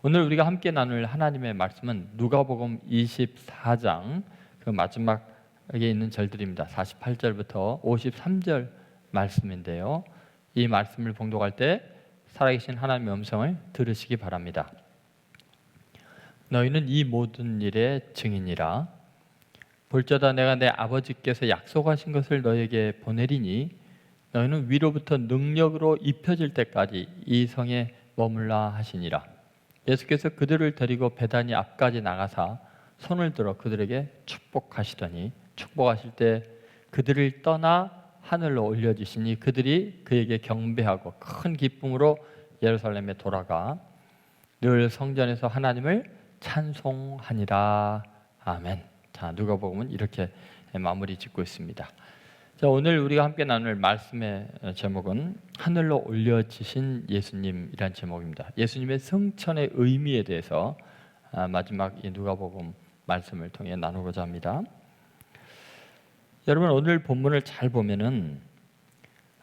오늘 우리가 함께 나눌 하나님의 말씀은 누가복음 24장 그 마지막에 있는 절들입니다. 48절부터 53절 말씀인데요. 이 말씀을 봉독할 때 살아계신 하나님의 음성을 들으시기 바랍니다. 너희는 이 모든 일의 증인이라. 볼저다 내가 내 아버지께서 약속하신 것을 너희에게 보내리니 너희는 위로부터 능력으로 입혀질 때까지 이 성에 머물라 하시니라. 예수께서 그들을 데리고 베다니 앞까지 나가사 손을 들어 그들에게 축복하시더니 축복하실 때 그들을 떠나 하늘로 올려주시니 그들이 그에게 경배하고 큰 기쁨으로 예루살렘에 돌아가 늘 성전에서 하나님을 찬송하니라. 아멘. 자, 누가복음은 이렇게 마무리 짓고 있습니다. 자, 오늘 우리가 함께 나눌 말씀의 제목은 하늘로 올려지신 예수님이란 제목입니다. 예수님의 승천의 의미에 대해서 마지막 이 누가복음 말씀을 통해 나누고자 합니다. 여러분, 오늘 본문을 잘 보면은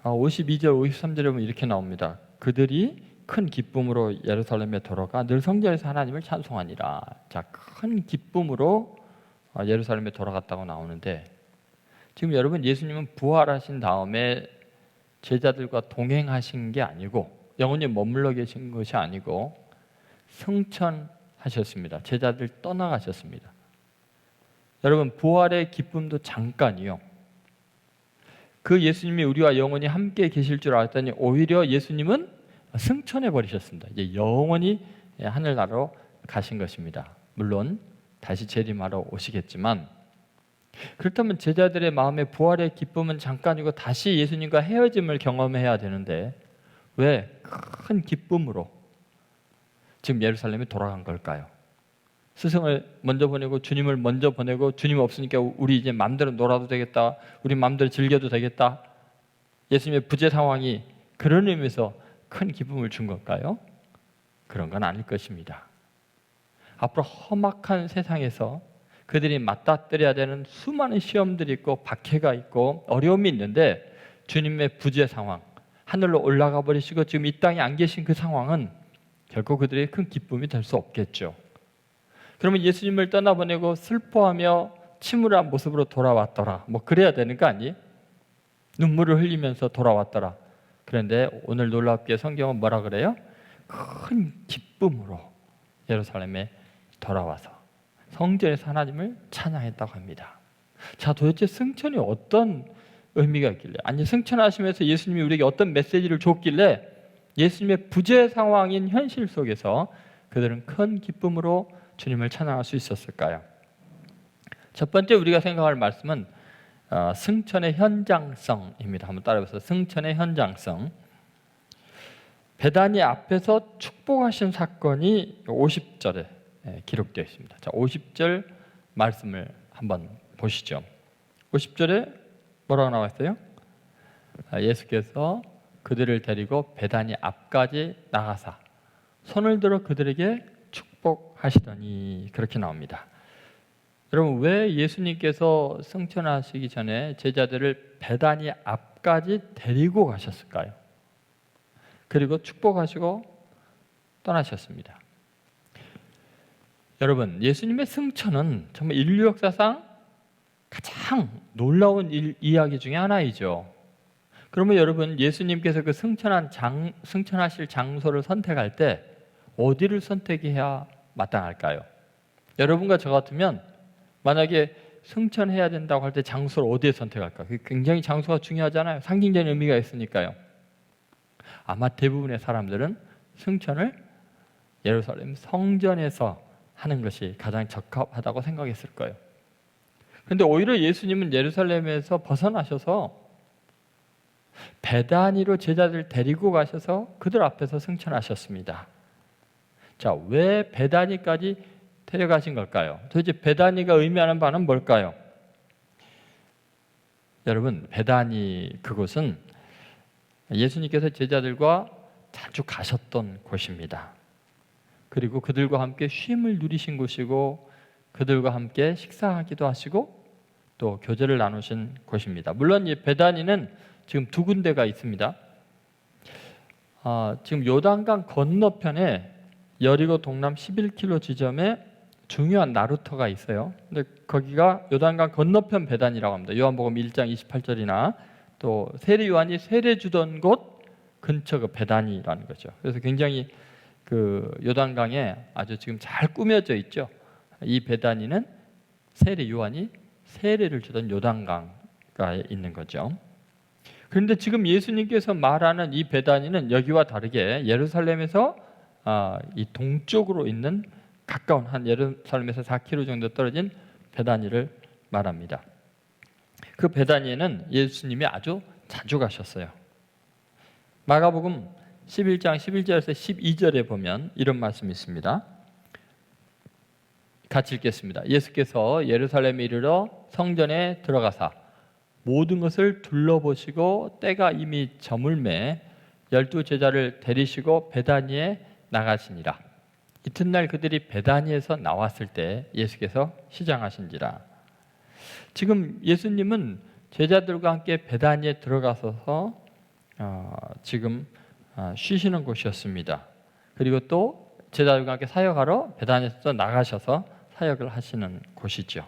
52절, 53절에 보면 이렇게 나옵니다. 그들이 큰 기쁨으로 예루살렘에 돌아가 늘 성전에서 하나님을 찬송하니라. 자, 큰 기쁨으로 예루살렘에 돌아갔다고 나오는데, 지금 여러분, 예수님은 부활하신 다음에 제자들과 동행하신 게 아니고 영원히 머물러 계신 것이 아니고 승천하셨습니다. 제자들 떠나가셨습니다. 여러분, 부활의 기쁨도 잠깐이요. 그 예수님이 우리와 영원히 함께 계실 줄 알았더니 오히려 예수님은 승천해 버리셨습니다. 이제 영원히 하늘나라로 가신 것입니다. 물론 다시 재림하러 오시겠지만, 그렇다면 제자들의 마음에 부활의 기쁨은 잠깐이고 다시 예수님과 헤어짐을 경험해야 되는데 왜 큰 기쁨으로 지금 예루살렘에 돌아간 걸까요? 스승을 먼저 보내고 주님을 먼저 보내고 주님 없으니까 우리 이제 마음대로 놀아도 되겠다, 우리 마음대로 즐겨도 되겠다, 예수님의 부재 상황이 그런 의미에서 큰 기쁨을 준 걸까요? 그런 건 아닐 것입니다. 앞으로 험악한 세상에서 그들이 맞닥뜨려야 되는 수많은 시험들이 있고 박해가 있고 어려움이 있는데 주님의 부재 상황, 하늘로 올라가 버리시고 지금 이 땅에 안 계신 그 상황은 결코 그들의 큰 기쁨이 될 수 없겠죠. 그러면 예수님을 떠나보내고 슬퍼하며 침울한 모습으로 돌아왔더라, 뭐 그래야 되는 거 아니? 눈물을 흘리면서 돌아왔더라. 그런데 오늘 놀랍게 성경은 뭐라 그래요? 큰 기쁨으로 예루살렘에 돌아와서 성전에서 하나님을 찬양했다고 합니다. 자, 도대체 승천이 어떤 의미가 있길래, 아니 승천하시면서 예수님이 우리에게 어떤 메시지를 줬길래 예수님의 부재 상황인 현실 속에서 그들은 큰 기쁨으로 주님을 찬양할 수 있었을까요? 첫 번째 우리가 생각할 말씀은 승천의 현장성입니다. 한번 따라해보세요. 승천의 현장성. 베다니 앞에서 축복하신 사건이 50절에 기록되어 있습니다. 자, 50절 말씀을 한번 보시죠. 50절에 뭐라고 나와 있어요? 예수께서 그들을 데리고 베다니 앞까지 나가사 손을 들어 그들에게 축복하시더니, 그렇게 나옵니다. 여러분, 왜 예수님께서 승천하시기 전에 제자들을 베다니 앞까지 데리고 가셨을까요? 그리고 축복하시고 떠나셨습니다. 여러분, 예수님의 승천은 정말 인류 역사상 가장 놀라운 이야기 중에 하나이죠. 그러면 여러분, 예수님께서 그 승천하실 장소를 선택할 때 어디를 선택해야 마땅할까요? 여러분과 저 같으면 만약에 승천해야 된다고 할 때 장소를 어디에 선택할까? 굉장히 장소가 중요하잖아요. 상징적인 의미가 있으니까요. 아마 대부분의 사람들은 승천을 예루살렘 성전에서 하는 것이 가장 적합하다고 생각했을 거예요. 그런데 오히려 예수님은 예루살렘에서 벗어나셔서 베다니로 제자들 데리고 가셔서 그들 앞에서 승천하셨습니다. 자, 왜 베다니까지 데려가신 걸까요? 도대체 베다니가 의미하는 바는 뭘까요? 여러분, 베다니 그곳은 예수님께서 제자들과 자주 가셨던 곳입니다. 그리고 그들과 함께 쉼을 누리신 곳이고 그들과 함께 식사하기도 하시고 또 교제를 나누신 곳입니다. 물론 이 베다니는 지금 두 군데가 있습니다. 지금 요단강 건너편에 여리고 동남 11km 지점에 중요한 나루터가 있어요. 근데 거기가 요단강 건너편 베단이라고 합니다. 요한복음 1장 28절이나 또 세례 요한이 세례 주던 곳 근처 그 베단이라는 거죠. 그래서 굉장히 그 요단강에 아주 지금 잘 꾸며져 있죠. 이 베단이는 세례 요한이 세례를 주던 요단강가에 있는 거죠. 그런데 지금 예수님께서 말하는 이 베다니는 여기와 다르게 예루살렘에서 이 동쪽으로 있는 가까운 한 예루살렘에서 4km 정도 떨어진 베다니를 말합니다. 그 베다니에는 예수님이 아주 자주 가셨어요. 마가복음 11장 11절에서 12절에 보면 이런 말씀이 있습니다. 같이 읽겠습니다. 예수께서 예루살렘에 이르러 성전에 들어가사 모든 것을 둘러보시고 때가 이미 저물매 12 제자를 데리시고 베다니에 나가시니라. 이튿날 그들이 베다니에서 나왔을 때 예수께서 시장하신지라. 지금 예수님은 제자들과 함께 베다니에 들어가셔서 지금 쉬시는 곳이었습니다. 그리고 또 제자들과 함께 사역하러 베다니에서 나가셔서 사역을 하시는 곳이죠.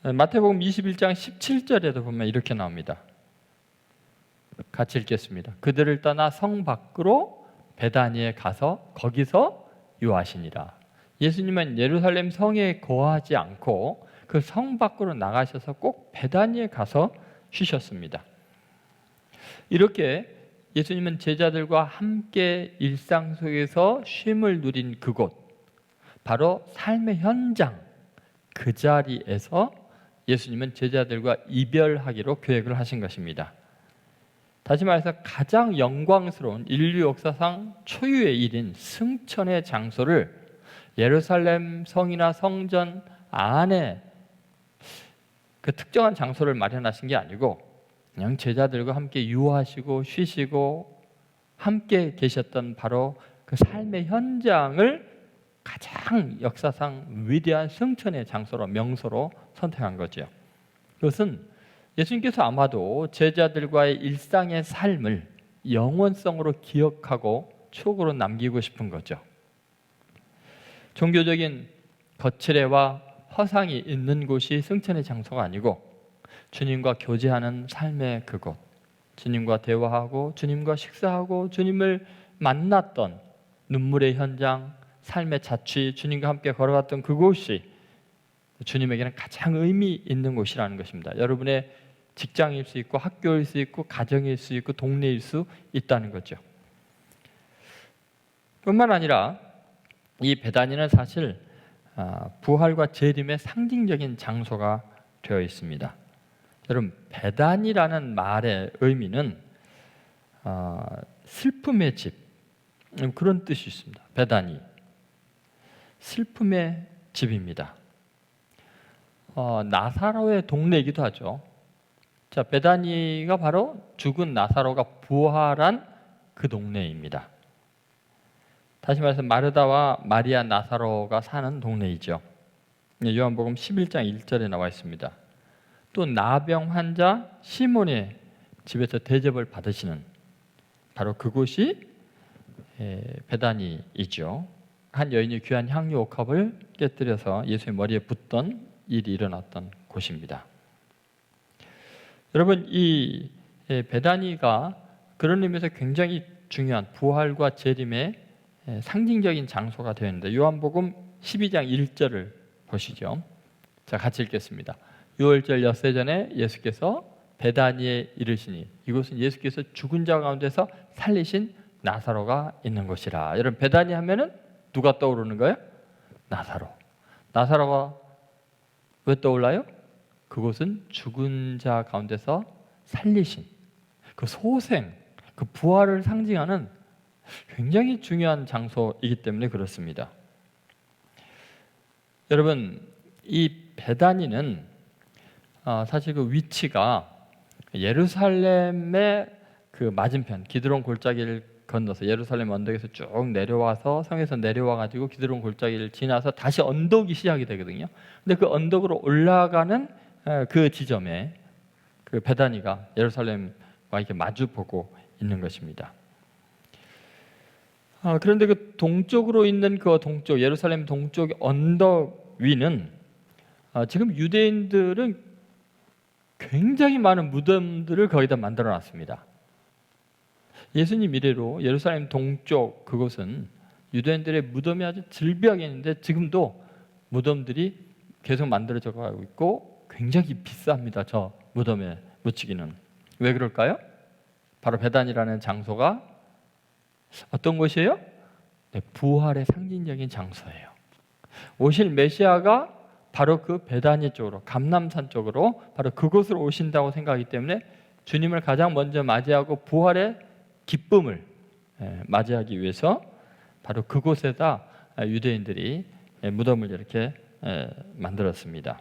마태복음 21장 17절에도 보면 이렇게 나옵니다. 같이 읽겠습니다. 그들을 떠나 성 밖으로 베다니에 가서 거기서 유하시니라. 예수님은 예루살렘 성에 거하지 않고 그 성 밖으로 나가셔서 꼭 베다니에 가서 쉬셨습니다. 이렇게 예수님은 제자들과 함께 일상 속에서 쉼을 누린 그곳, 바로 삶의 현장, 그 자리에서 예수님은 제자들과 이별하기로 계획을 하신 것입니다. 다시 말해서 가장 영광스러운 인류 역사상 초유의 일인 승천의 장소를 예루살렘 성이나 성전 안에 그 특정한 장소를 마련하신 게 아니고 그냥 제자들과 함께 유하시고 쉬시고 함께 계셨던 바로 그 삶의 현장을 가장 역사상 위대한 승천의 장소로 명소로 선택한 거죠. 그것은 예수님께서 아마도 제자들과의 일상의 삶을 영원성으로 기억하고 추억으로 남기고 싶은 거죠. 종교적인 거칠애와 허상이 있는 곳이 승천의 장소가 아니고 주님과 교제하는 삶의 그곳, 주님과 대화하고 주님과 식사하고 주님을 만났던 눈물의 현장, 삶의 자취, 주님과 함께 걸어갔던 그곳이 주님에게는 가장 의미 있는 곳이라는 것입니다. 여러분의 직장일 수 있고 학교일 수 있고 가정일 수 있고 동네일 수 있다는 거죠. 뿐만 아니라 이 베다니는 사실 부활과 재림의 상징적인 장소가 되어 있습니다. 여러분, 베다니라는 말의 의미는 슬픔의 집, 그런 뜻이 있습니다. 베다니, 슬픔의 집입니다. 나사로의 동네이기도 하죠. 자, 베다니가 바로 죽은 나사로가 부활한 그 동네입니다. 다시 말해서 마르다와 마리아, 나사로가 사는 동네이죠. 요한복음 11장 1절에 나와 있습니다. 또 나병 환자 시몬의 집에서 대접을 받으시는 바로 그곳이 베다니이죠. 한 여인이 귀한 향유 5컵을 깨뜨려서 예수의 머리에 붓던 일이 일어났던 곳입니다. 여러분, 이 베다니가 그런 의미에서 굉장히 중요한 부활과 재림의 상징적인 장소가 되었는데 요한복음 12장 1절을 보시죠. 자, 같이 읽겠습니다. 유월절 엿새 전에 예수께서 베다니에 이르시니 이곳은 예수께서 죽은 자 가운데서 살리신 나사로가 있는 곳이라. 여러분, 베다니 하면은 누가 떠오르는 거예요? 나사로. 나사로가 왜 떠올라요? 그곳은 죽은 자 가운데서 살리신 그 소생, 그 부활을 상징하는 굉장히 중요한 장소이기 때문에 그렇습니다. 여러분, 이 베다니는 사실 그 위치가 예루살렘의 그 맞은편 기드론 골짜기를 건너서 예루살렘 언덕에서 쭉 내려와서 성에서 내려와 가지고 기드론 골짜기를 지나서 다시 언덕이 시작이 되거든요. 근데 그 언덕으로 올라가는 그 지점에 그 베다니가 예루살렘과 이렇게 마주 보고 있는 것입니다. 그런데 그 동쪽으로 있는 그 동쪽 예루살렘 동쪽 언덕 위는 지금 유대인들은 굉장히 많은 무덤들을 거기다 만들어 놨습니다. 예수님 이래로 예루살렘 동쪽 그곳은 유대인들의 무덤이 아주 질비하게 있는데 지금도 무덤들이 계속 만들어져 가고 있고 굉장히 비쌉니다. 저 무덤에 묻히기는. 왜 그럴까요? 바로 베단이라는 장소가 어떤 곳이에요? 네, 부활의 상징적인 장소예요. 오실 메시아가 바로 그 베다니 쪽으로 감람산 쪽으로 바로 그곳으로 오신다고 생각하기 때문에 주님을 가장 먼저 맞이하고 부활의 기쁨을 맞이하기 위해서 바로 그곳에다 유대인들이 무덤을 이렇게 만들었습니다.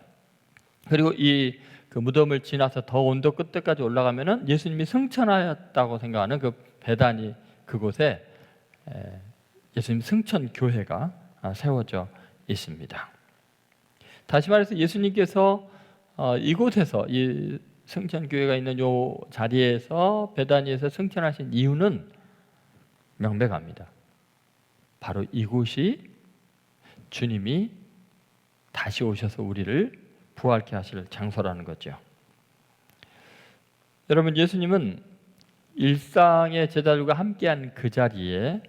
그리고 이 그 무덤을 지나서 더 언덕 끝까지 올라가면은 예수님이 승천하였다고 생각하는 그 베다니 그곳에 예수님 승천 교회가 세워져 있습니다. 다시 말해서 예수님께서 이곳에서 이 승천 교회가 있는 이 자리에서 베다니에서 승천하신 이유는 명백합니다. 바로 이곳이 주님이 다시 오셔서 우리를 부활케 하실 장소라는 거죠. 여러분, 예수님은 일상의 제자들과 함께한 그 자리에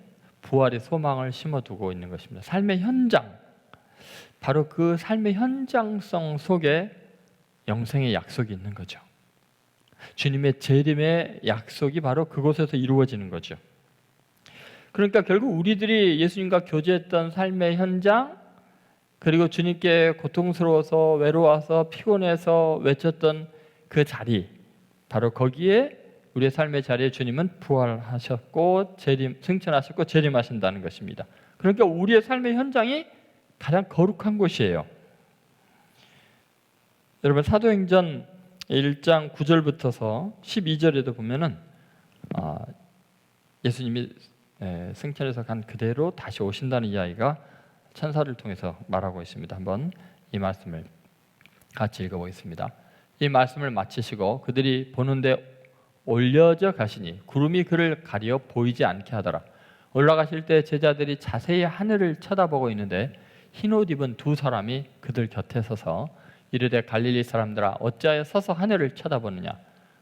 부활의 소망을 심어두고 있는 것입니다. 삶의 현장, 바로 그 삶의 현장성 속에 영생의 약속이 있는 거죠. 주님의 재림의 약속이 바로 그곳에서 이루어지는 거죠. 그러니까 결국 우리들이 예수님과 교제했던 삶의 현장, 그리고 주님께 고통스러워서 외로워서 피곤해서 외쳤던 그 자리, 바로 거기에 우리의 삶의 자리에 주님은 부활하셨고 승천하셨고 재림하신다는 것입니다. 그러니까 우리의 삶의 현장이 가장 거룩한 곳이에요. 여러분, 사도행전 1장 9절부터서 12절에도 보면은 예수님이 승천해서 간 그대로 다시 오신다는 이야기가 천사를 통해서 말하고 있습니다. 한번 이 말씀을 같이 읽어보겠습니다. 이 말씀을 마치시고 그들이 보는데 올려져 가시니 구름이 그를 가려 보이지 않게 하더라. 올라가실 때 제자들이 자세히 하늘을 쳐다보고 있는데 흰옷 입은 두 사람이 그들 곁에 서서 이르되 갈릴리 사람들아 어찌하여 서서 하늘을 쳐다보느냐.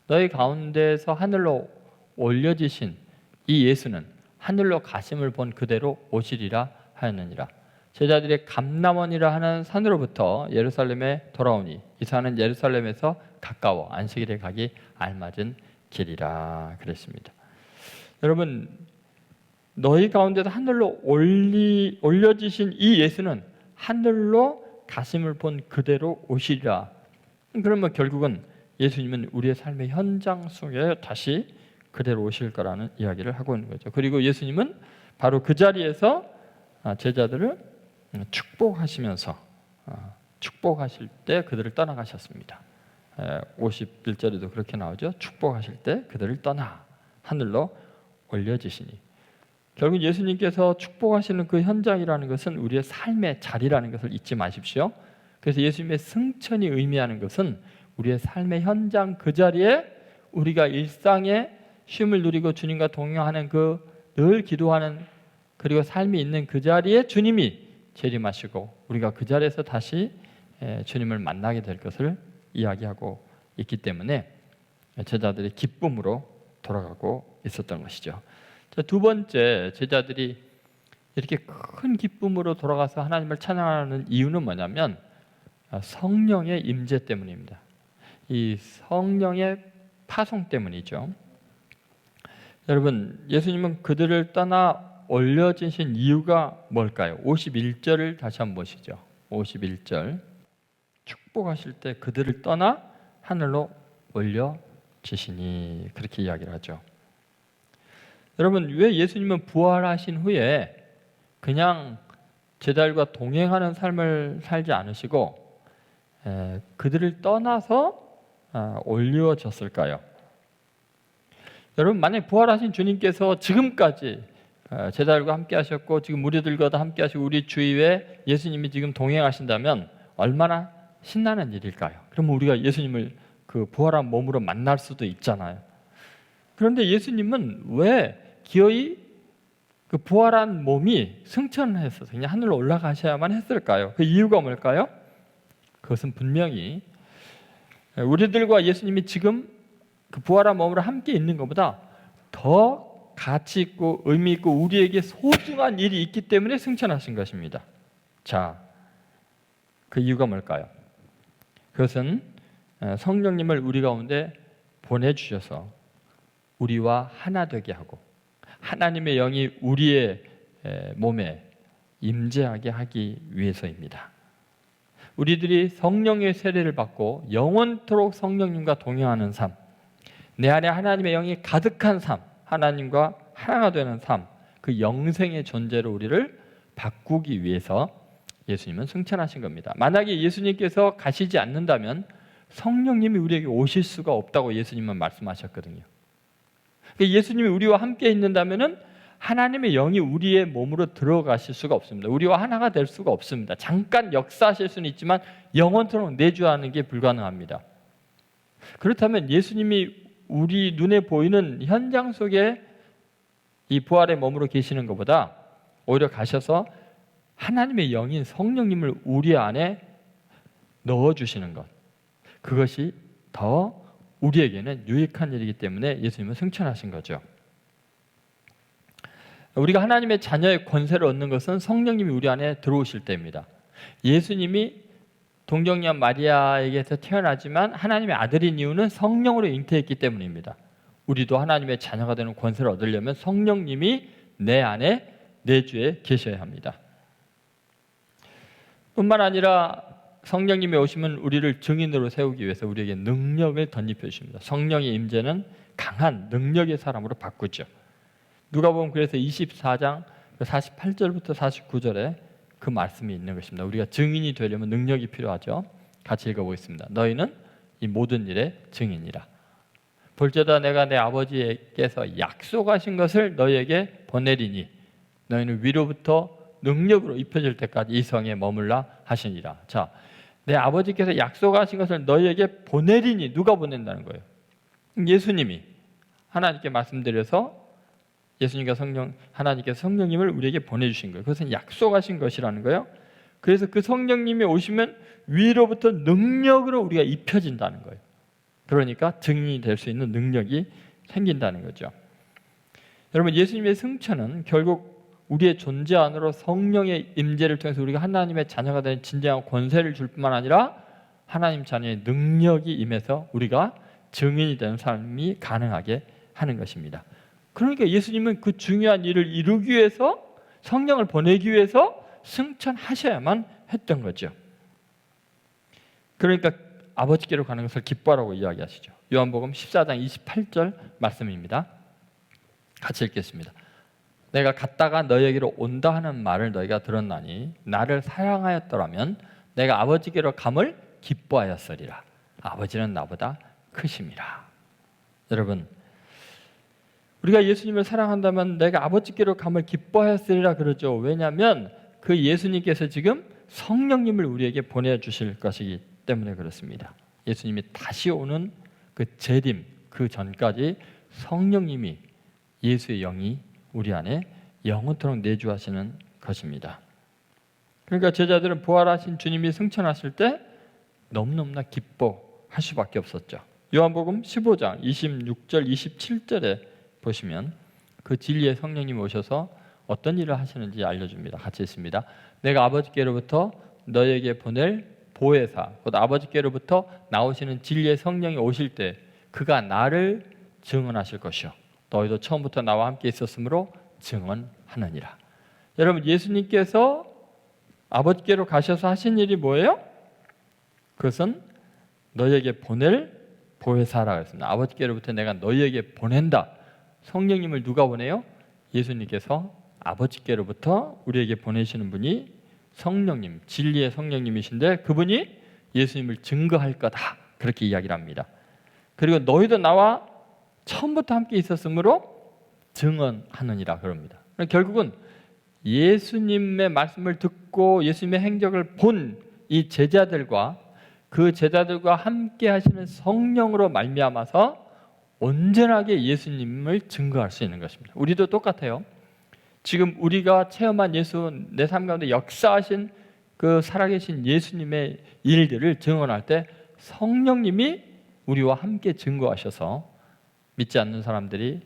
너희 가운데에서 하늘로 올려지신 이 예수는 하늘로 가심을 본 그대로 오시리라 하였느니라. 제자들이 감람원이라 하는 산으로부터 예루살렘에 돌아오니 이 산은 예루살렘에서 가까워 안식일에 가기 알맞은 길이라 그랬습니다. 여러분, 너희 가운데서 하늘로 올려지신 이 예수는 하늘로 가심을 본 그대로 오시리라. 그러면 결국은 예수님은 우리의 삶의 현장 속에 다시 그대로 오실 거라는 이야기를 하고 있는 거죠. 그리고 예수님은 바로 그 자리에서 제자들을 축복하시면서 축복하실 때 그들을 떠나가셨습니다. 51절에도 그렇게 나오죠. 축복하실 때 그들을 떠나 하늘로 올려지시니. 결국 예수님께서 축복하시는 그 현장이라는 것은 우리의 삶의 자리라는 것을 잊지 마십시오. 그래서 예수님의 승천이 의미하는 것은 우리의 삶의 현장 그 자리에 우리가 일상의 쉼을 누리고 주님과 동행하는 그 늘 기도하는 그리고 삶이 있는 그 자리에 주님이 재림하시고 우리가 그 자리에서 다시 주님을 만나게 될 것을 이야기하고 있기 때문에 제자들이 기쁨으로 돌아가고 있었던 것이죠. 두 번째, 제자들이 이렇게 큰 기쁨으로 돌아가서 하나님을 찬양하는 이유는 뭐냐면 성령의 임재 때문입니다. 이 성령의 파송 때문이죠. 여러분, 예수님은 그들을 떠나 올려지신 이유가 뭘까요? 51절을 다시 한번 보시죠. 51절. 축복하실 때 그들을 떠나 하늘로 올려지시니, 그렇게 이야기를 하죠. 여러분, 왜 예수님은 부활하신 후에 그냥 제자들과 동행하는 삶을 살지 않으시고 그들을 떠나서 올려졌을까요? 여러분, 만약 부활하신 주님께서 지금까지 제자들과 함께 하셨고 지금 우리들과도 함께 하시고 우리 주위에 예수님이 지금 동행하신다면 얼마나 신나는 일일까요? 그러면 우리가 예수님을 그 부활한 몸으로 만날 수도 있잖아요. 그런데 예수님은 왜 기어이 그 부활한 몸이 승천했어서 그냥 하늘로 올라가셔야만 했을까요? 그 이유가 뭘까요? 그것은 분명히 우리들과 예수님이 지금 그 부활한 몸으로 함께 있는 것보다 더 가치 있고 의미 있고 우리에게 소중한 일이 있기 때문에 승천하신 것입니다. 자, 그 이유가 뭘까요? 그것은 성령님을 우리 가운데 보내주셔서 우리와 하나 되게 하고 하나님의 영이 우리의 몸에 임재하게 하기 위해서입니다. 우리들이 성령의 세례를 받고 영원토록 성령님과 동행하는 삶, 내 안에 하나님의 영이 가득한 삶, 하나님과 하나가 되는 삶, 그 영생의 존재로 우리를 바꾸기 위해서 예수님은 승천하신 겁니다. 만약에 예수님께서 가시지 않는다면 성령님이 우리에게 오실 수가 없다고 예수님은 말씀하셨거든요. 예수님이 우리와 함께 있는다면 하나님의 영이 우리의 몸으로 들어가실 수가 없습니다. 우리와 하나가 될 수가 없습니다. 잠깐 역사하실 수는 있지만 영원토록 내주하는 게 불가능합니다. 그렇다면 예수님이 우리 눈에 보이는 현장 속에 이 부활의 몸으로 계시는 것보다 오히려 가셔서 하나님의 영인 성령님을 우리 안에 넣어주시는 것, 그것이 더 우리에게는 유익한 일이기 때문에 예수님은 승천하신 거죠. 우리가 하나님의 자녀의 권세를 얻는 것은 성령님이 우리 안에 들어오실 때입니다. 예수님이 동정녀 마리아에게서 태어나지만 하나님의 아들인 이유는 성령으로 잉태했기 때문입니다. 우리도 하나님의 자녀가 되는 권세를 얻으려면 성령님이 내 안에 내주에 계셔야 합니다. 뿐만 아니라 성령님이 오시면 우리를 증인으로 세우기 위해서 우리에게 능력을 덧입혀 주십니다. 성령의 임재는 강한 능력의 사람으로 바꾸죠. 누가복음 그래서 24장 48절부터 49절에 그 말씀이 있는 것입니다. 우리가 증인이 되려면 능력이 필요하죠. 같이 읽어보겠습니다. 너희는 이 모든 일의 증인이라. 볼지어다 내가 내 아버지께서 약속하신 것을 너희에게 보내리니 너희는 위로부터 능력으로 입혀질 때까지 이 성에 머물라 하시니라. 자, 내 아버지께서 약속하신 것을 너희에게 보내리니 누가 보낸다는 거예요? 예수님이 하나님께 말씀드려서 하나님께서 성령님을 우리에게 보내주신 거예요. 그것은 약속하신 것이라는 거예요. 그래서 그 성령님이 오시면 위로부터 능력으로 우리가 입혀진다는 거예요. 그러니까 증인이 될 수 있는 능력이 생긴다는 거죠. 여러분, 예수님의 승천은 결국 우리의 존재 안으로 성령의 임재를 통해서 우리가 하나님의 자녀가 되는 진정한 권세를 줄 뿐만 아니라 하나님 자녀의 능력이 임해서 우리가 증인이 되는 삶이 가능하게 하는 것입니다. 그러니까 예수님은 그 중요한 일을 이루기 위해서 성령을 보내기 위해서 승천하셔야만 했던 거죠. 그러니까 아버지께로 가는 것을 기뻐하라고 이야기하시죠. 요한복음 14장 28절 말씀입니다. 같이 읽겠습니다. 내가 갔다가 너희에게로 온다 하는 말을 너희가 들었나니 나를 사랑하였더라면 내가 아버지께로 감을 기뻐하였으리라. 아버지는 나보다 크심이라. 여러분, 우리가 예수님을 사랑한다면 내가 아버지께로 감을 기뻐하였으리라 그러죠. 왜냐하면 그 예수님께서 지금 성령님을 우리에게 보내주실 것이기 때문에 그렇습니다. 예수님이 다시 오는 그 재림 그 전까지 성령님이 예수의 영이 우리 안에 영원토록 내주하시는 것입니다. 그러니까 제자들은 부활하신 주님이 승천하실 때 너무너무나 기뻐할 수밖에 없었죠. 요한복음 15장 26절 27절에 보시면 그 진리의 성령님이 오셔서 어떤 일을 하시는지 알려줍니다. 같이 있습니다. 내가 아버지께로부터 너에게 보낼 보혜사, 곧 아버지께로부터 나오시는 진리의 성령이 오실 때 그가 나를 증언하실 것이요 너희도 처음부터 나와 함께 있었으므로 증언하느니라. 여러분, 예수님께서 아버지께로 가셔서 하신 일이 뭐예요? 그것은 너희에게 보낼 보혜사라고 했습니다. 아버지께로부터 내가 너희에게 보낸다. 성령님을 누가 보내요? 예수님께서 아버지께로부터 우리에게 보내시는 분이 성령님, 진리의 성령님이신데 그분이 예수님을 증거할 거다. 그렇게 이야기를 합니다. 그리고 너희도 나와 처음부터 함께 있었으므로 증언하느니라 그럽니다. 결국은 예수님의 말씀을 듣고 예수님의 행적을 본 이 제자들과 그 제자들과 함께 하시는 성령으로 말미암아서 온전하게 예수님을 증거할 수 있는 것입니다. 우리도 똑같아요. 지금 우리가 체험한 예수, 내 삶 가운데 역사하신 그 살아계신 예수님의 일들을 증언할 때 성령님이 우리와 함께 증거하셔서 믿지 않는 사람들이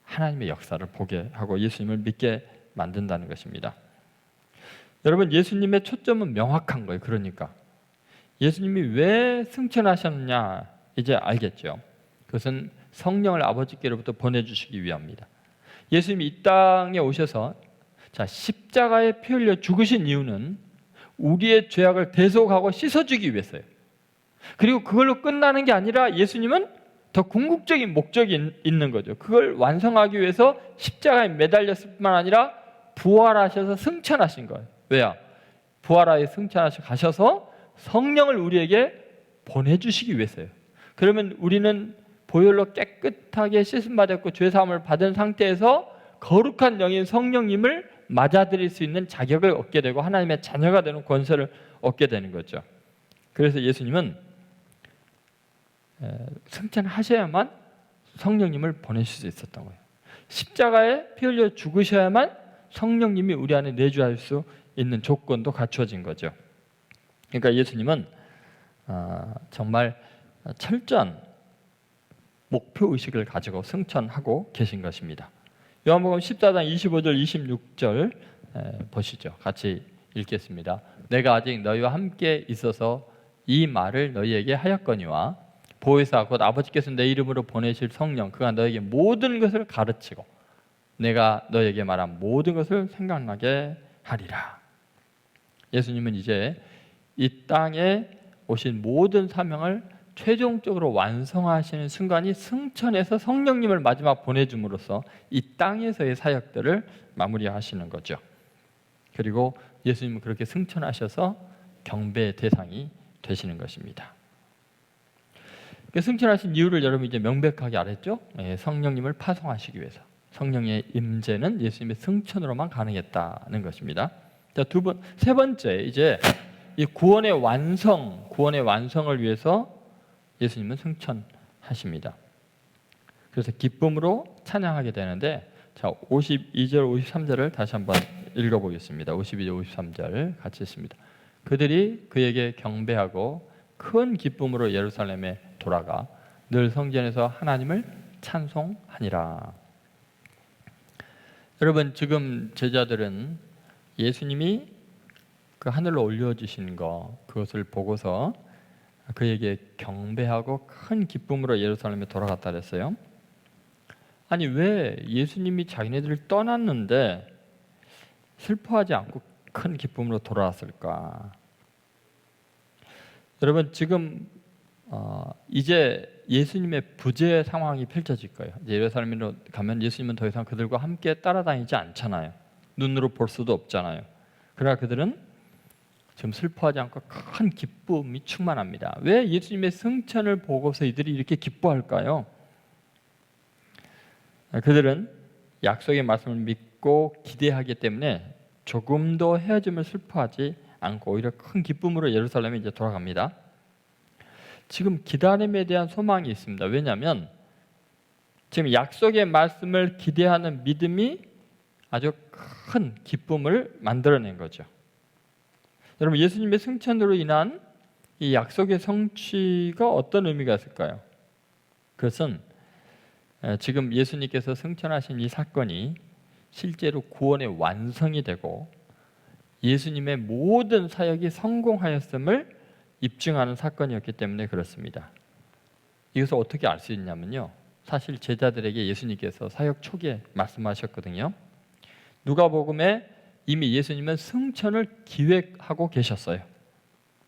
하나님의 역사를 보게 하고 예수님을 믿게 만든다는 것입니다. 여러분, 예수님의 초점은 명확한 거예요. 그러니까 예수님이 왜 승천하셨느냐 이제 알겠죠. 그것은 성령을 아버지께로부터 보내주시기 위함입니다. 예수님이 이 땅에 오셔서 십자가에 피 흘려 죽으신 이유는 우리의 죄악을 대속하고 씻어주기 위해서예요. 그리고 그걸로 끝나는 게 아니라 예수님은 더 궁극적인 목적이 있는 거죠. 그걸 완성하기 위해서 십자가에 매달렸을 뿐만 아니라 부활하셔서 승천하신 거예요. 왜요? 부활하여 승천하셔 가셔서 성령을 우리에게 보내주시기 위해서예요. 그러면 우리는 보혈로 깨끗하게 씻음받았고 죄사함을 받은 상태에서 거룩한 영인 성령님을 맞아들일 수 있는 자격을 얻게 되고 하나님의 자녀가 되는 권세를 얻게 되는 거죠. 그래서 예수님은 승천하셔야만 성령님을 보내실 수 있었던 거예요. 십자가에 피 흘려 죽으셔야만 성령님이 우리 안에 내주할 수 있는 조건도 갖추어진 거죠. 그러니까 예수님은 정말 철저한 목표의식을 가지고 승천하고 계신 것입니다. 요한복음 14장 25절 26절 보시죠. 같이 읽겠습니다. 내가 아직 너희와 함께 있어서 이 말을 너희에게 하였거니와 보혜사 곧 아버지께서 내 이름으로 보내실 성령 그가 너에게 모든 것을 가르치고 내가 너에게 말한 모든 것을 생각나게 하리라. 예수님은 이제 이 땅에 오신 모든 사명을 최종적으로 완성하시는 순간이 승천해서 성령님을 마지막 보내줌으로써 이 땅에서의 사역들을 마무리하시는 거죠. 그리고 예수님은 그렇게 승천하셔서 경배의 대상이 되시는 것입니다. 승천하신 이유를 여러분 이제 명백하게 알았죠? 성령님을 파송하시기 위해서. 성령의 임재는 예수님의 승천으로만 가능했다는 것입니다. 자, 세 번째 이제 이 구원의 완성을 위해서 예수님은 승천하십니다. 그래서 기쁨으로 찬양하게 되는데, 자 52절, 53절을 다시 한번 읽어보겠습니다. 52절, 53절 같이 읽습니다. 그들이 그에게 경배하고 큰 기쁨으로 예루살렘에 돌아가 늘 성전에서 하나님을 찬송하니라. 여러분, 지금 제자들은 예수님이 그 하늘로 올려주신 그것을 보고서 그에게 경배하고 큰 기쁨으로 예루살렘에 돌아갔다 그랬어요. 아니, 왜 예수님이 자기네들을 떠났는데 슬퍼하지 않고 큰 기쁨으로 돌아왔을까? 여러분, 지금 이제 예수님의 부재 상황이 펼쳐질 거예요. 이제 예루살렘으로 가면 예수님은 더 이상 그들과 함께 따라다니지 않잖아요. 눈으로 볼 수도 없잖아요. 그러나 그들은 지금 슬퍼하지 않고 큰 기쁨이 충만합니다. 왜 예수님의 승천을 보고서 이들이 이렇게 기뻐할까요? 그들은 약속의 말씀을 믿고 기대하기 때문에 조금도 헤어짐을 슬퍼하지 않고 오히려 큰 기쁨으로 예루살렘에 이제 돌아갑니다. 지금 기다림에 대한 소망이 있습니다. 왜냐하면 지금 약속의 말씀을 기대하는 믿음이 아주 큰 기쁨을 만들어낸 거죠. 여러분, 예수님의 승천으로 인한 이 약속의 성취가 어떤 의미가 있을까요? 그것은 지금 예수님께서 승천하신 이 사건이 실제로 구원의 완성이 되고 예수님의 모든 사역이 성공하였음을 입증하는 사건이었기 때문에 그렇습니다. 이것을 어떻게 알 수 있냐면요, 사실 제자들에게 예수님께서 사역 초기에 말씀하셨거든요. 누가복음에 이미 예수님은 승천을 기획하고 계셨어요.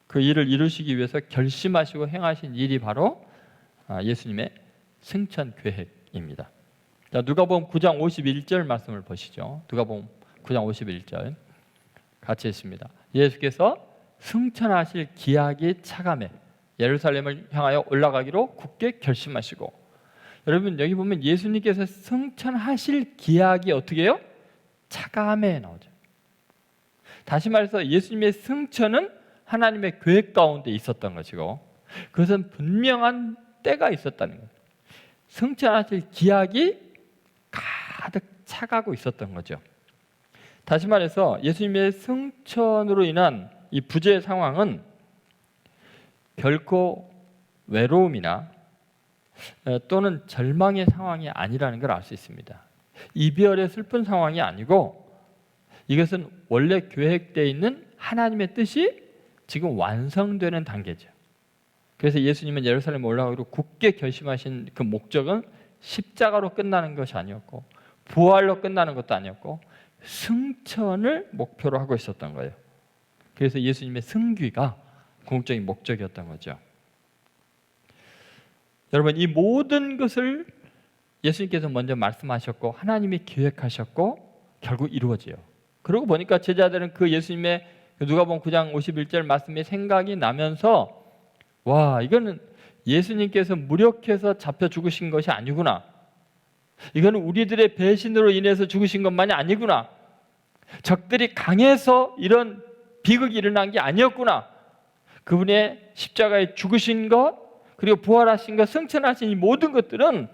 그 일을 이루시기 위해서 결심하시고 행하신 일이 바로 예수님의 승천 계획입니다. 자, 누가복음 9장 51절 말씀을 보시죠. 누가복음 9장 51절 같이 읽습니다. 예수께서 승천하실 기약이 차감해 예루살렘을 향하여 올라가기로 굳게 결심하시고, 여러분 여기 보면 예수님께서 승천하실 기약이 어떻게 해요? 차감해 나오죠. 다시 말해서 예수님의 승천은 하나님의 계획 가운데 있었던 것이고 그것은 분명한 때가 있었다는 거예요. 승천하실 기약이 가득 차가고 있었던 거죠. 다시 말해서 예수님의 승천으로 인한 이 부재의 상황은 결코 외로움이나 또는 절망의 상황이 아니라는 걸 알 수 있습니다. 이별의 슬픈 상황이 아니고 이것은 원래 계획되어 있는 하나님의 뜻이 지금 완성되는 단계죠. 그래서 예수님은 예루살렘에 올라가기로 굳게 결심하신 그 목적은 십자가로 끝나는 것이 아니었고 부활로 끝나는 것도 아니었고 승천을 목표로 하고 있었던 거예요. 그래서 예수님의 승귀가 궁극적인 목적이었던 거죠. 여러분, 이 모든 것을 예수님께서 먼저 말씀하셨고 하나님이 기획하셨고 결국 이루어져요. 그러고 보니까 제자들은 그 예수님의 누가복음 9장 51절 말씀이 생각이 나면서 와, 이거는 예수님께서 무력해서 잡혀 죽으신 것이 아니구나. 이거는 우리들의 배신으로 인해서 죽으신 것만이 아니구나. 적들이 강해서 이런 비극이 일어난 게 아니었구나. 그분의 십자가에 죽으신 것, 그리고 부활하신 것, 승천하신 이 모든 것들은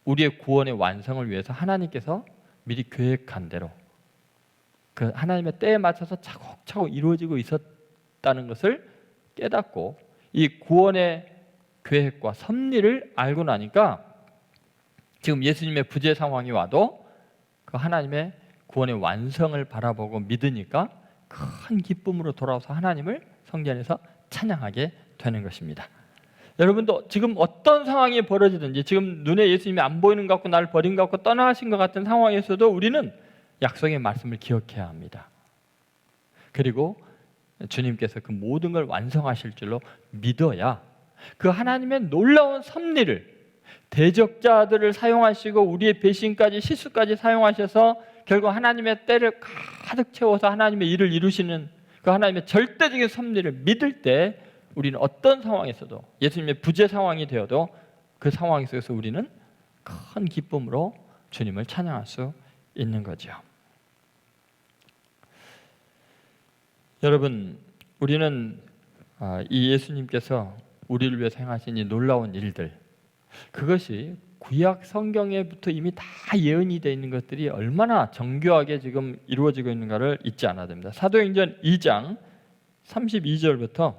우리의 구원의 완성을 위해서 하나님께서 미리 계획한 대로 그 하나님의 때에 맞춰서 차곡차곡 이루어지고 있었다는 것을 깨닫고 이 구원의 계획과 섭리를 알고 나니까 지금 예수님의 부재 상황이 와도 그 하나님의 구원의 완성을 바라보고 믿으니까 큰 기쁨으로 돌아와서 하나님을 성전 안에서 찬양하게 되는 것입니다. 여러분도 지금 어떤 상황이 벌어지든지 지금 눈에 예수님이 안 보이는 것 같고 나를 버린 것 같고 떠나가신 것 같은 상황에서도 우리는 약속의 말씀을 기억해야 합니다. 그리고 주님께서 그 모든 걸 완성하실 줄로 믿어야 그 하나님의 놀라운 섭리를 대적자들을 사용하시고 우리의 배신까지 실수까지 사용하셔서 결국 하나님의 때를 가득 채워서 하나님의 일을 이루시는 그 하나님의 절대적인 섭리를 믿을 때 우리는 어떤 상황에서도 예수님의 부재 상황이 되어도 그 상황 속에서 우리는 큰 기쁨으로 주님을 찬양할 수 있는 거죠. 여러분, 우리는 이 예수님께서 우리를 위해서 행하신 이 놀라운 일들, 그것이 구약 성경에부터 이미 다 예언이 되어 있는 것들이 얼마나 정교하게 지금 이루어지고 있는가를 잊지 않아야 됩니다. 사도행전 2장 32절부터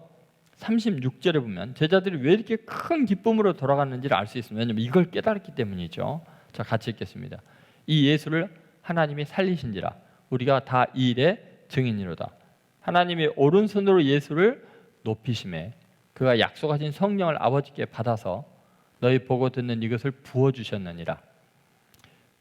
36절에 보면 제자들이 왜 이렇게 큰 기쁨으로 돌아갔는지를 알 수 있습니다. 왜냐하면 이걸 깨달았기 때문이죠. 자, 같이 읽겠습니다. 이 예수를 하나님이 살리신지라 우리가 다 이 일의 증인이로다. 하나님이 오른손으로 예수를 높이심에 그가 약속하신 성령을 아버지께 받아서 너희 보고 듣는 이것을 부어주셨느니라.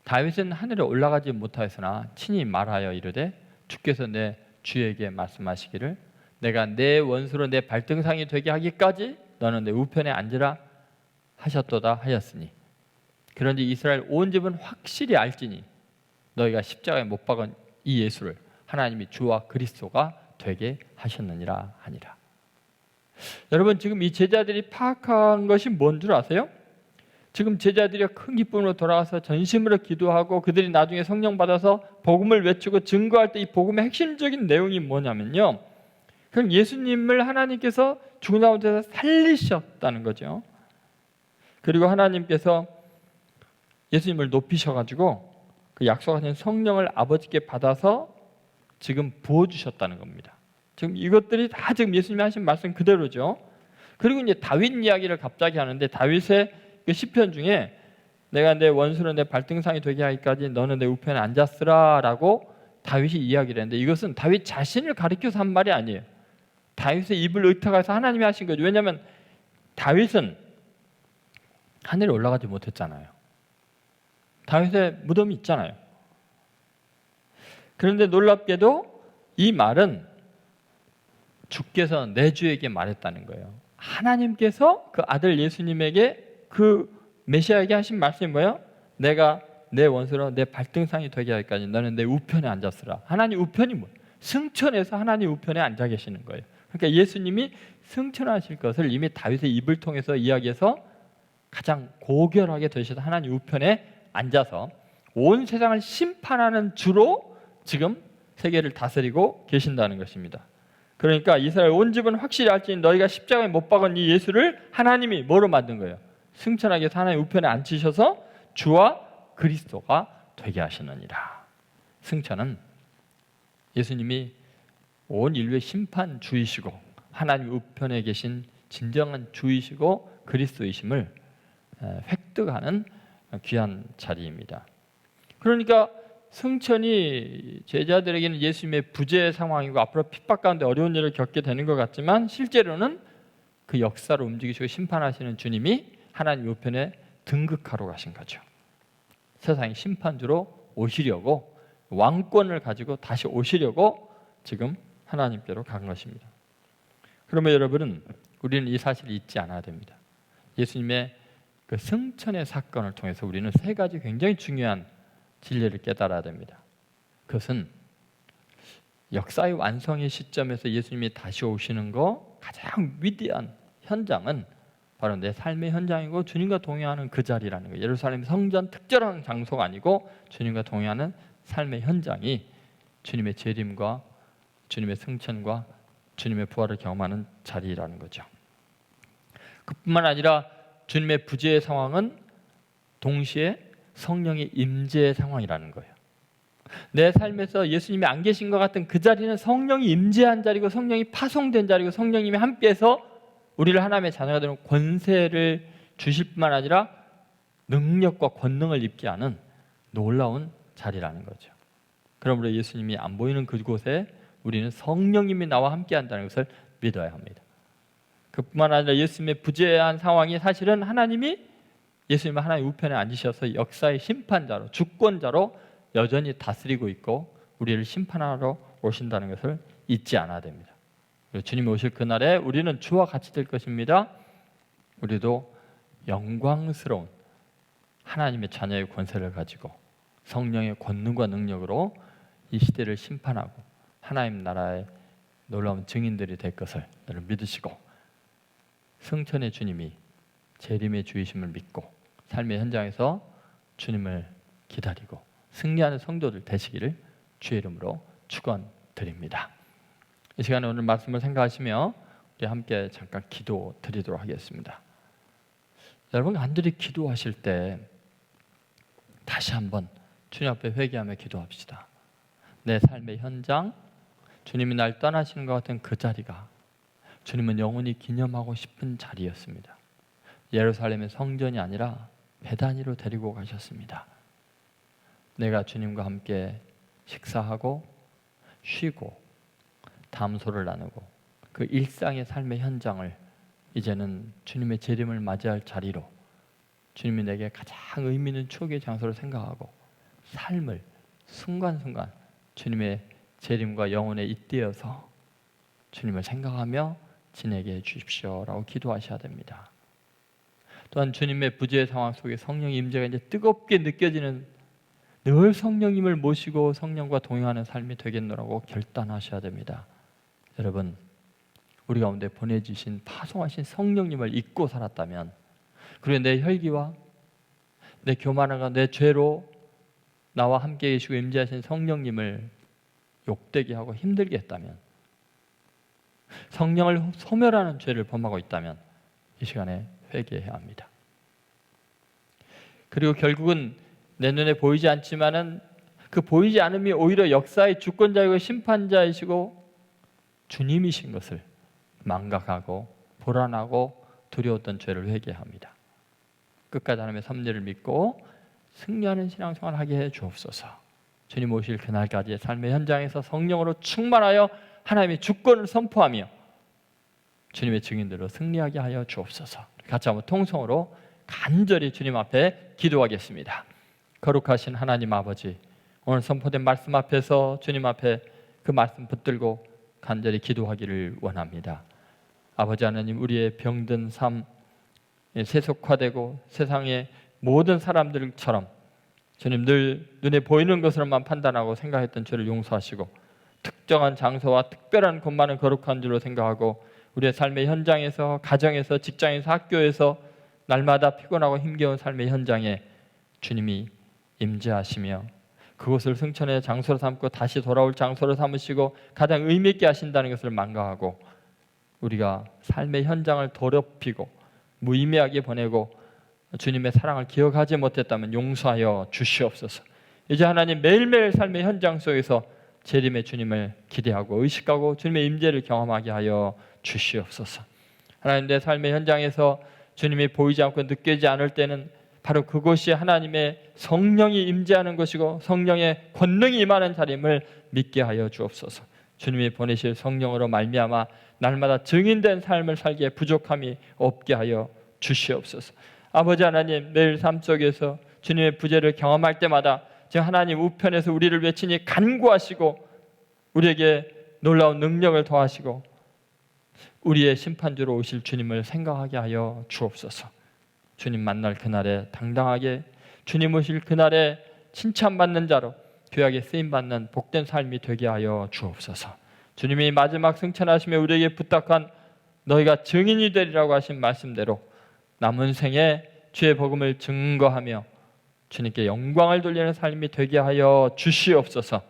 다윗은 하늘에 올라가지 못하였으나 친히 말하여 이르되 주께서 내 주에게 말씀하시기를 내가 내 원수로 내 발등상이 되게 하기까지 너는 내 우편에 앉으라 하셨도다 하였으니 그런지 이스라엘 온 집은 확실히 알지니 너희가 십자가에 못 박은 이 예수를 하나님이 주와 그리스도가 되게 하셨느니라 하니라. 여러분, 지금 이 제자들이 파악한 것이 뭔 줄 아세요? 지금 제자들이 큰 기쁨으로 돌아가서 전심으로 기도하고 그들이 나중에 성령 받아서 복음을 외치고 증거할 때 이 복음의 핵심적인 내용이 뭐냐면요, 그럼 예수님을 하나님께서 죽은 가운데서 살리셨다는 거죠. 그리고 하나님께서 예수님을 높이셔가지고 그 약속하신 성령을 아버지께 받아서 지금 부어주셨다는 겁니다. 지금 이것들이 다 지금 예수님이 하신 말씀 그대로죠. 그리고 이제 다윗 이야기를 갑자기 하는데 다윗의 그 시편 중에 내가 내 원수로 내 발등상이 되게 하기까지 너는 내 우편에 앉았으라 라고 다윗이 이야기를 했는데 이것은 다윗 자신을 가리켜서 한 말이 아니에요. 다윗의 입을 의탁해서 하나님이 하신 거죠. 왜냐하면 다윗은 하늘에 올라가지 못했잖아요. 다윗의 무덤이 있잖아요. 그런데 놀랍게도 이 말은 주께서 내 주에게 말했다는 거예요. 하나님께서 그 아들 예수님에게 그 메시아에게 하신 말씀이 뭐예요? 내가 내 원수로 내 발등상이 되게 하기까지 너는 내 우편에 앉았으라. 하나님 우편이 뭐예요? 승천해서 하나님 우편에 앉아 계시는 거예요. 그러니까 예수님이 승천하실 것을 이미 다윗의 입을 통해서 이야기해서 가장 고결하게 되셔서 하나님 우편에 앉아서 온 세상을 심판하는 주로 지금 세계를 다스리고 계신다는 것입니다. 그러니까 이스라엘 온 집은 확실히 알지니 너희가 십자가에 못 박은 이 예수를 하나님이 뭐로 만든 거예요? 승천하게 해서 하나님 우편에 앉히셔서 주와 그리스도가 되게 하시느니라. 승천은 예수님이 온 인류의 심판주이시고 하나님 우편에 계신 진정한 주이시고 그리스도이심을 획득하는 귀한 자리입니다. 그러니까 승천이 제자들에게는 예수님의 부재 상황이고 앞으로 핍박 가운데 어려운 일을 겪게 되는 것 같지만 실제로는 그 역사를 움직이시고 심판하시는 주님이 하나님 우편에 등극하러 가신 거죠. 세상의 심판주로 오시려고, 왕권을 가지고 다시 오시려고 지금 하나님께로 간 것입니다. 그러면 여러분은 우리는 이 사실을 잊지 않아야 됩니다. 예수님의 그 승천의 사건을 통해서 우리는 세 가지 굉장히 중요한 진리를 깨달아야 됩니다. 그것은 역사의 완성의 시점에서 예수님이 다시 오시는 거 가장 위대한 현장은 바로 내 삶의 현장이고 주님과 동행하는 그 자리라는 거예요. 예루살렘 성전 특별한 장소가 아니고 주님과 동행하는 삶의 현장이 주님의 재림과 주님의 승천과 주님의 부활을 경험하는 자리라는 거죠. 그뿐만 아니라 주님의 부재의 상황은 동시에 성령의 임재의 상황이라는 거예요. 내 삶에서 예수님이 안 계신 것 같은 그 자리는 성령이 임재한 자리고 성령이 파송된 자리고 성령님이 함께해서 우리를 하나님의 자녀가 되는 권세를 주실 뿐만 아니라 능력과 권능을 입게 하는 놀라운 자리라는 거죠. 그러므로 예수님이 안 보이는 그곳에 우리는 성령님이 나와 함께한다는 것을 믿어야 합니다. 그뿐만 아니라 예수님의 부재한 상황이 사실은 하나님이 예수님은 하나님 우편에 앉으셔서 역사의 심판자로 주권자로 여전히 다스리고 있고 우리를 심판하러 오신다는 것을 잊지 않아야 됩니다. 그리고 주님이 오실 그날에 우리는 주와 같이 될 것입니다. 우리도 영광스러운 하나님의 자녀의 권세를 가지고 성령의 권능과 능력으로 이 시대를 심판하고 하나님 나라의 놀라운 증인들이 될 것을 여러분 믿으시고 승천의 주님이 재림의 주이심을 믿고 삶의 현장에서 주님을 기다리고 승리하는 성도들 되시기를 주의 이름으로 축원드립니다. 이 시간에 오늘 말씀을 생각하시며 우리 함께 잠깐 기도 드리도록 하겠습니다. 여러분 간절히 기도하실 때 다시 한번 주님 앞에 회개하며 기도합시다. 내 삶의 현장, 주님이 날 떠나시는 것 같은 그 자리가 주님은 영원히 기념하고 싶은 자리였습니다. 예루살렘의 성전이 아니라 베다니로 데리고 가셨습니다. 내가 주님과 함께 식사하고 쉬고 담소를 나누고 그 일상의 삶의 현장을 이제는 주님의 재림을 맞이할 자리로 주님이 내게 가장 의미 있는 추억의 장소를 생각하고 삶을 순간순간 주님의 재림과 영혼에 잇대어서 주님을 생각하며 지내게 해주십시오라고 기도하셔야 됩니다. 또한 주님의 부재의 상황 속에 성령의 임재가 이제 뜨겁게 느껴지는 늘 성령님을 모시고 성령과 동행하는 삶이 되겠노라고 결단하셔야 됩니다. 여러분 우리 가운데 보내주신 파송하신 성령님을 잊고 살았다면 그리고 내 혈기와 내 교만함과 내 죄로 나와 함께 계시고 임재하신 성령님을 욕되게 하고 힘들게 했다면 성령을 소멸하는 죄를 범하고 있다면 이 시간에 회개해야 합니다. 그리고 결국은 내 눈에 보이지 않지만은 그 보이지 않음이 오히려 역사의 주권자이고 심판자이시고 주님이신 것을 망각하고 불안하고 두려웠던 죄를 회개합니다. 끝까지 하나님의 섭리를 믿고 승리하는 신앙생활을 하게 해 주옵소서. 주님 오실 그날까지의 삶의 현장에서 성령으로 충만하여 하나님의 주권을 선포하며 주님의 증인들로 승리하게 하여 주옵소서. 같이 한번 통성으로 간절히 주님 앞에 기도하겠습니다. 거룩하신 하나님 아버지, 오늘 선포된 말씀 앞에서 주님 앞에 그 말씀 붙들고 간절히 기도하기를 원합니다. 아버지 하나님, 우리의 병든 삶, 세속화되고 세상의 모든 사람들처럼 주님 늘 눈에 보이는 것으로만 판단하고 생각했던 죄를 용서하시고 특정한 장소와 특별한 곳만을 거룩한 줄로 생각하고 우리의 삶의 현장에서, 가정에서, 직장에서, 학교에서 날마다 피곤하고 힘겨운 삶의 현장에 주님이 임재하시며 그곳을 승천의 장소로 삼고 다시 돌아올 장소로 삼으시고 가장 의미 있게 하신다는 것을 망각하고 우리가 삶의 현장을 더럽히고 무의미하게 보내고 주님의 사랑을 기억하지 못했다면 용서하여 주시옵소서. 이제 하나님 매일매일 삶의 현장 속에서 재림의 주님을 기대하고 의식하고 주님의 임재를 경험하게 하여 주시옵소서. 하나님, 내 삶의 현장에서 주님이 보이지 않고 느껴지지 않을 때는 바로 그곳이 하나님의 성령이 임재하는 것이고 성령의 권능이 임하는 자림을 믿게 하여 주옵소서. 주님이 보내실 성령으로 말미암아 날마다 증인된 삶을 살기에 부족함이 없게 하여 주시옵소서. 아버지 하나님, 매일 삶 속에서 주님의 부재를 경험할 때마다 지금 하나님 우편에서 우리를 외치니 간구하시고 우리에게 놀라운 능력을 더하시고 우리의 심판주로 오실 주님을 생각하게 하여 주옵소서. 주님 만날 그날에 당당하게, 주님 오실 그날에 칭찬받는 자로 교약에 쓰임받는 복된 삶이 되게 하여 주옵소서. 주님이 마지막 승천하시며 우리에게 부탁한 너희가 증인이 되리라고 하신 말씀대로 남은 생에 주의 복음을 증거하며 주님께 영광을 돌리는 삶이 되게 하여 주시옵소서.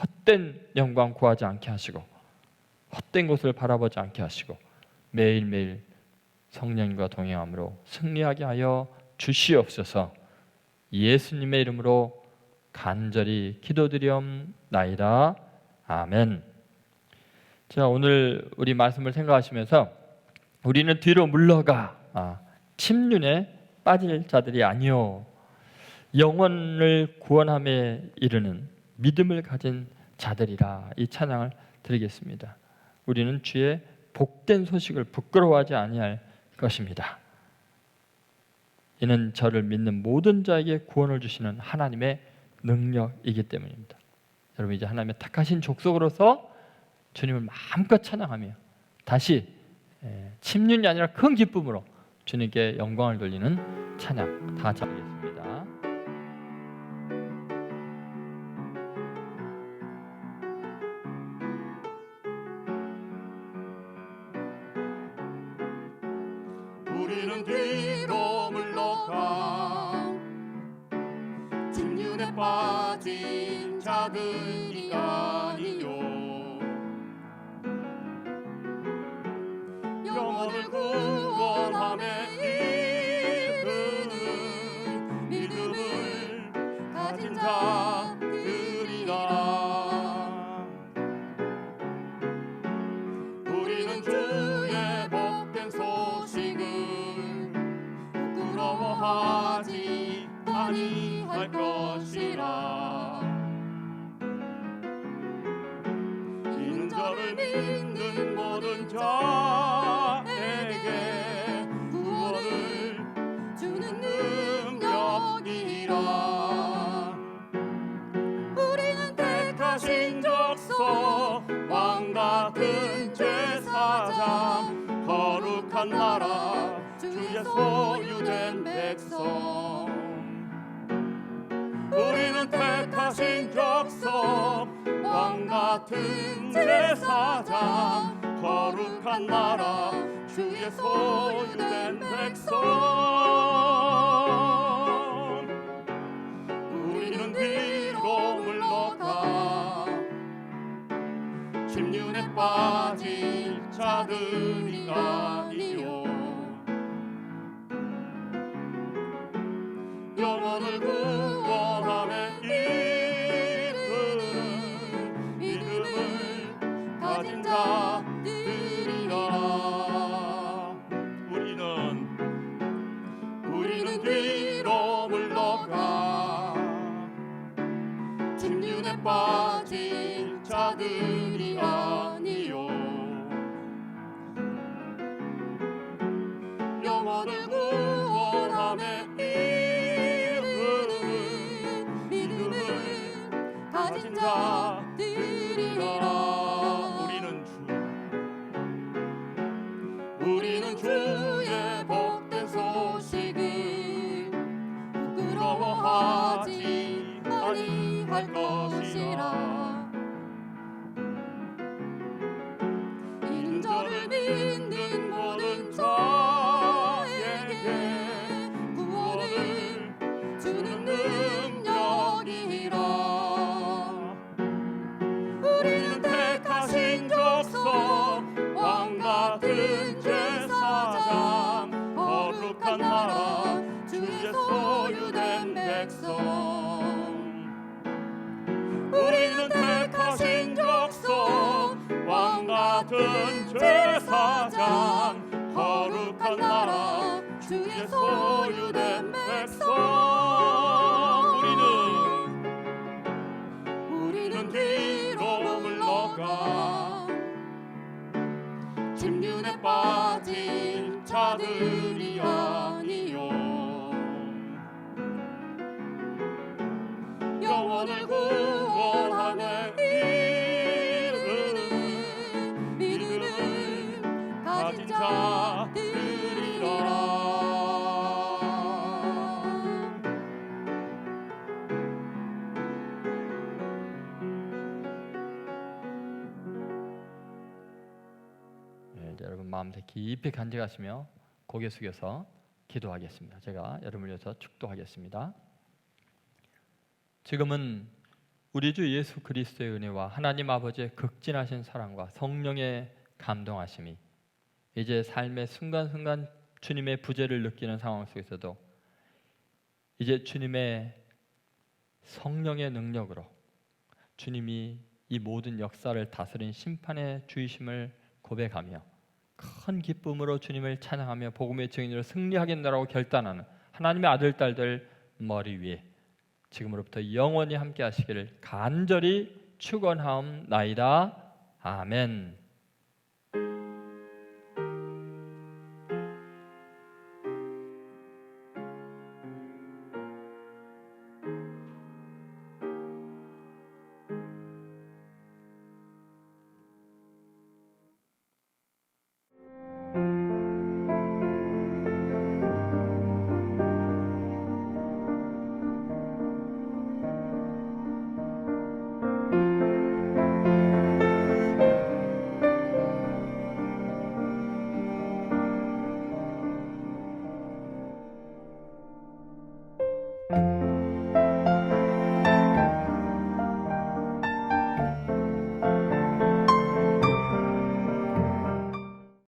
헛된 영광 구하지 않게 하시고 헛된 곳을 바라보지 않게 하시고 매일매일 성령과 동행함으로 승리하게 하여 주시옵소서. 예수님의 이름으로 간절히 기도드리옵나이다. 아멘. 자, 오늘 우리 말씀을 생각하시면서 우리는 뒤로 물러가 침륜에 빠질 자들이 아니요 영혼을 구원함에 이르는 믿음을 가진 자들이라, 이 찬양을 드리겠습니다. 우리는 주의 복된 소식을 부끄러워하지 아니할 것입니다. 이는 저를 믿는 모든 자에게 구원을 주시는 하나님의 능력이기 때문입니다. 여러분, 이제 하나님의 택하신 족속으로서 주님을 마음껏 찬양하며 다시 침륜이 아니라 큰 기쁨으로 주님께 영광을 돌리는 찬양 다 같이 하겠습니다. 우리는 뒤로 물러가 침륜에 빠진 자들이 아니요 영혼을 구원함에 이르는 믿음을 가진 자들이라. 우리는 주의 복된 소식을 부끄러워하지 아니할 것이라. 이는 저를 믿는 모든 자에게 구원을 주는 능력이라. 우리는 택하신 족속, 왕같은 제사장, 거룩한 나라, 주의 소유된 백성. 우리는 택하신 족속, 왕같은 제사장, 거룩한 나라, 주의 소유된 백성. 우리는 뒤로 물러가 침륜에 빠질 자들이 아니요 영혼을 구원함에 이르는 믿음을 가진 자들이라. 우리는 뒤로 물러가 침륜에 빠질 자들이 아니요 영혼을 구원함에 이르는 믿음을 가진 자들이라. 우리는 주의 복된 소식을 부끄러워하지 아니할 것이라. 이는 저를 믿는 모든 자에게 구원을 주는 능력이라. 우리는 택하신 족속, 왕같은 제사장, 거룩한 나라, 주의 소유된 백성. 우리는 택하신 같은 제사장 거룩한 나라 주의 소유된 백성 우리는 뒤로 물러가 침륜에 빠진 자들이 아니요 영혼을 구원하네 이르는 믿음을 가진 자들이라. 네, 이제 여러분 마음 깊이 간직하시며 고개 숙여서 기도하겠습니다. 제가 여러분을 위해서 축도하겠습니다. 지금은 우리 주 예수 그리스도의 은혜와 하나님 아버지의 극진하신 사랑과 성령의 감동하심이 이제 삶의 순간순간 주님의 부재를 느끼는 상황 속에서도 이제 주님의 성령의 능력으로 주님이 이 모든 역사를 다스린 심판의 주이심을 고백하며 큰 기쁨으로 주님을 찬양하며 복음의 증인으로 승리하겠노라고 결단하는 하나님의 아들 딸들 머리 위에 지금으로부터 영원히 함께 하시기를 간절히 축원하옵나이다. 아멘.